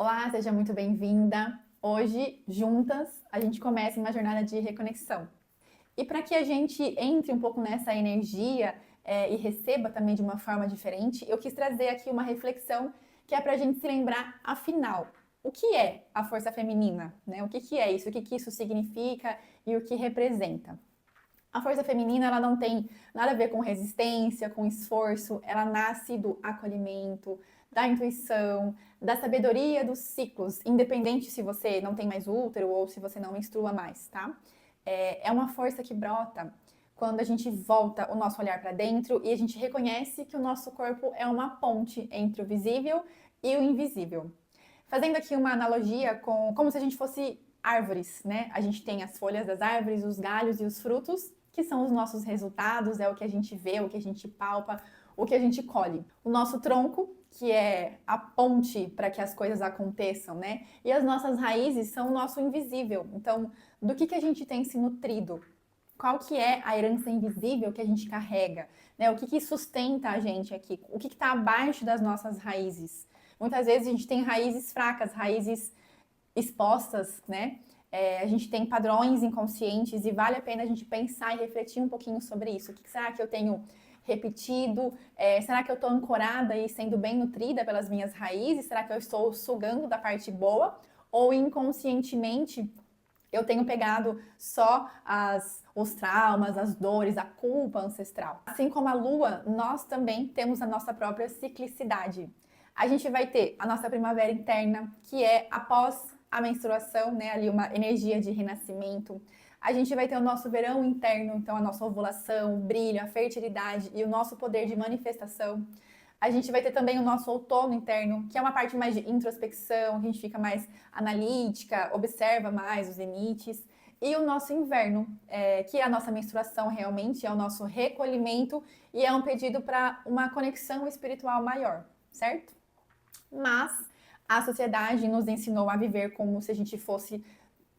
Olá, seja muito bem-vinda. Hoje, juntas, a gente começa uma jornada de reconexão. E para que a gente entre um pouco nessa energia e receba também de uma forma diferente, eu quis trazer aqui uma reflexão que é para a gente se lembrar, afinal, o que é a força feminina, né? O que é isso? O que isso significa e o que representa? A força feminina, ela não tem nada a ver com resistência, com esforço, ela nasce do acolhimento, da intuição, da sabedoria dos ciclos, independente se você não tem mais útero ou se você não menstrua mais, tá? É uma força que brota quando a gente volta o nosso olhar para dentro e a gente reconhece que o nosso corpo é uma ponte entre o visível e o invisível. Fazendo aqui uma analogia com como se a gente fosse árvores, né? A gente tem as folhas das árvores, os galhos e os frutos, que são os nossos resultados, é o que a gente vê, o que a gente palpa, o que a gente colhe. O nosso tronco, que é a ponte para que as coisas aconteçam, né? E as nossas raízes são o nosso invisível. Então, do que a gente tem se nutrido? Qual que é a herança invisível que a gente carrega? Né? O que sustenta a gente aqui? O que está abaixo das nossas raízes? Muitas vezes a gente tem raízes fracas, raízes expostas, né? A gente tem padrões inconscientes e vale a pena a gente pensar e refletir um pouquinho sobre isso. O que será que eu tenho repetido? Será que eu estou ancorada e sendo bem nutrida pelas minhas raízes? Será que eu estou sugando da parte boa? Ou inconscientemente eu tenho pegado só os traumas, as dores, a culpa ancestral? Assim como a lua, nós também temos a nossa própria ciclicidade. A gente vai ter a nossa primavera interna, que é após a menstruação, né? Ali uma energia de renascimento. A gente vai ter o nosso verão interno, então a nossa ovulação, o brilho, a fertilidade e o nosso poder de manifestação. A gente vai ter também o nosso outono interno, que é uma parte mais de introspecção, que a gente fica mais analítica, observa mais os limites. E o nosso inverno, que é a nossa menstruação realmente, é o nosso recolhimento e é um pedido para uma conexão espiritual maior, certo? Mas a sociedade nos ensinou a viver como se a gente fosse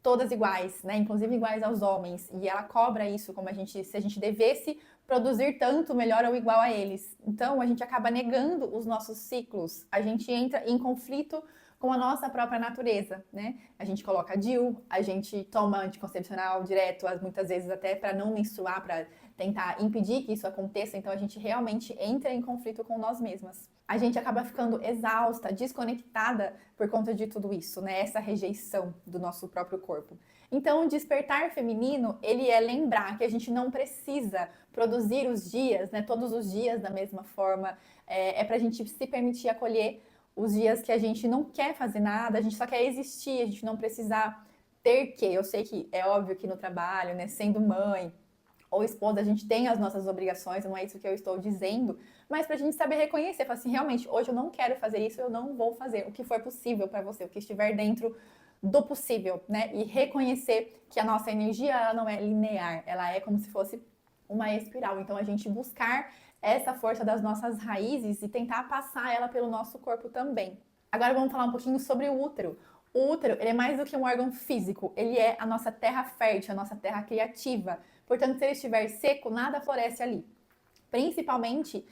todas iguais, né? Inclusive iguais aos homens. E ela cobra isso como se a gente devesse produzir tanto melhor ou igual a eles. Então a gente acaba negando os nossos ciclos. A gente entra em conflito com a nossa própria natureza, né? A gente coloca DIU, a gente toma anticoncepcional direto, muitas vezes até para não menstruar, para tentar impedir que isso aconteça. Então a gente realmente entra em conflito com nós mesmas. A gente acaba ficando exausta, desconectada por conta de tudo isso, né? Essa rejeição do nosso próprio corpo. Então, o despertar feminino, ele é lembrar que a gente não precisa produzir os dias, né? Todos os dias da mesma forma. Pra gente se permitir acolher os dias que a gente não quer fazer nada, a gente só quer existir, a gente não precisar ter que. Eu sei que é óbvio que no trabalho, né? Sendo mãe, ou esposa, a gente tem as nossas obrigações, não é isso que eu estou dizendo, mas para a gente saber reconhecer, falar assim, realmente, hoje eu não quero fazer isso, eu não vou fazer o que for possível para você, o que estiver dentro do possível, né? E reconhecer que a nossa energia, ela não é linear, ela é como se fosse uma espiral. Então, a gente buscar essa força das nossas raízes e tentar passar ela pelo nosso corpo também. Agora vamos falar um pouquinho sobre o útero. O útero, ele é mais do que um órgão físico, ele é a nossa terra fértil, a nossa terra criativa. Portanto, se ele estiver seco, nada floresce ali. Principalmente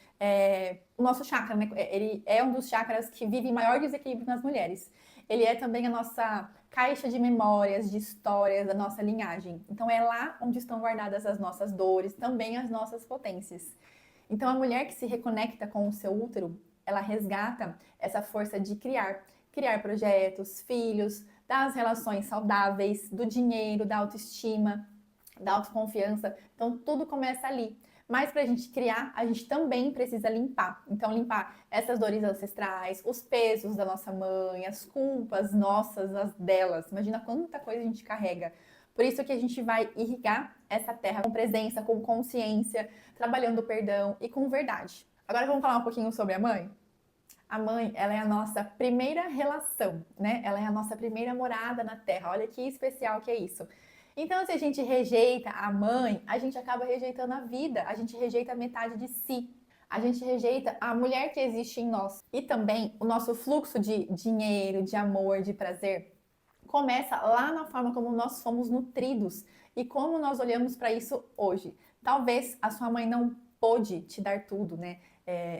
o nosso chakra, né? Ele é um dos chakras que vive em maior desequilíbrio nas mulheres. Ele é também a nossa caixa de memórias, de histórias, da nossa linhagem. Então é lá onde estão guardadas as nossas dores, também as nossas potências. Então a mulher que se reconecta com o seu útero, ela resgata essa força de criar projetos, filhos, das relações saudáveis, do dinheiro, da autoestima, da autoconfiança. Então, tudo começa ali. Mas para a gente criar, a gente também precisa limpar. Então, limpar essas dores ancestrais, os pesos da nossa mãe, as culpas nossas, as delas. Imagina quanta coisa a gente carrega. Por isso que a gente vai irrigar essa terra com presença, com consciência, trabalhando o perdão e com verdade. Agora vamos falar um pouquinho sobre a mãe? A mãe, ela é a nossa primeira relação, né? Ela é a nossa primeira morada na Terra. Olha que especial que é isso. Então, se a gente rejeita a mãe, a gente acaba rejeitando a vida, a gente rejeita a metade de si. A gente rejeita a mulher que existe em nós. E também o nosso fluxo de dinheiro, de amor, de prazer começa lá na forma como nós fomos nutridos e como nós olhamos para isso hoje. Talvez a sua mãe não pôde te dar tudo, né?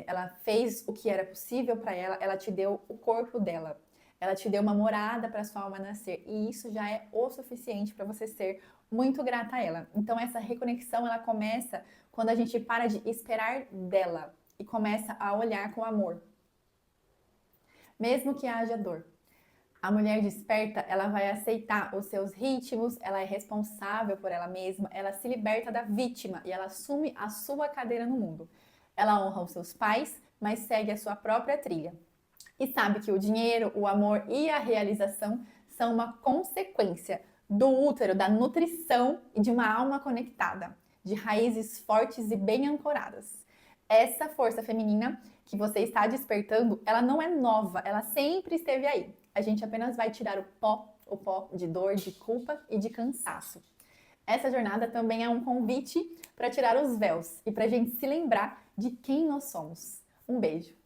Ela fez o que era possível para ela, ela te deu o corpo dela. ela te deu uma morada para sua alma nascer, e isso já é o suficiente para você ser muito grata a ela. Então essa reconexão, ela começa quando a gente para de esperar dela e começa a olhar com amor. Mesmo que haja dor. A mulher desperta, ela vai aceitar os seus ritmos, ela é responsável por ela mesma, ela se liberta da vítima e ela assume a sua cadeira no mundo. Ela honra os seus pais, mas segue a sua própria trilha. E sabe que o dinheiro, o amor e a realização são uma consequência do útero, da nutrição e de uma alma conectada, de raízes fortes e bem ancoradas. Essa força feminina que você está despertando, ela não é nova, ela sempre esteve aí. A gente apenas vai tirar o pó de dor, de culpa e de cansaço. Essa jornada também é um convite para tirar os véus e para a gente se lembrar de quem nós somos. Um beijo!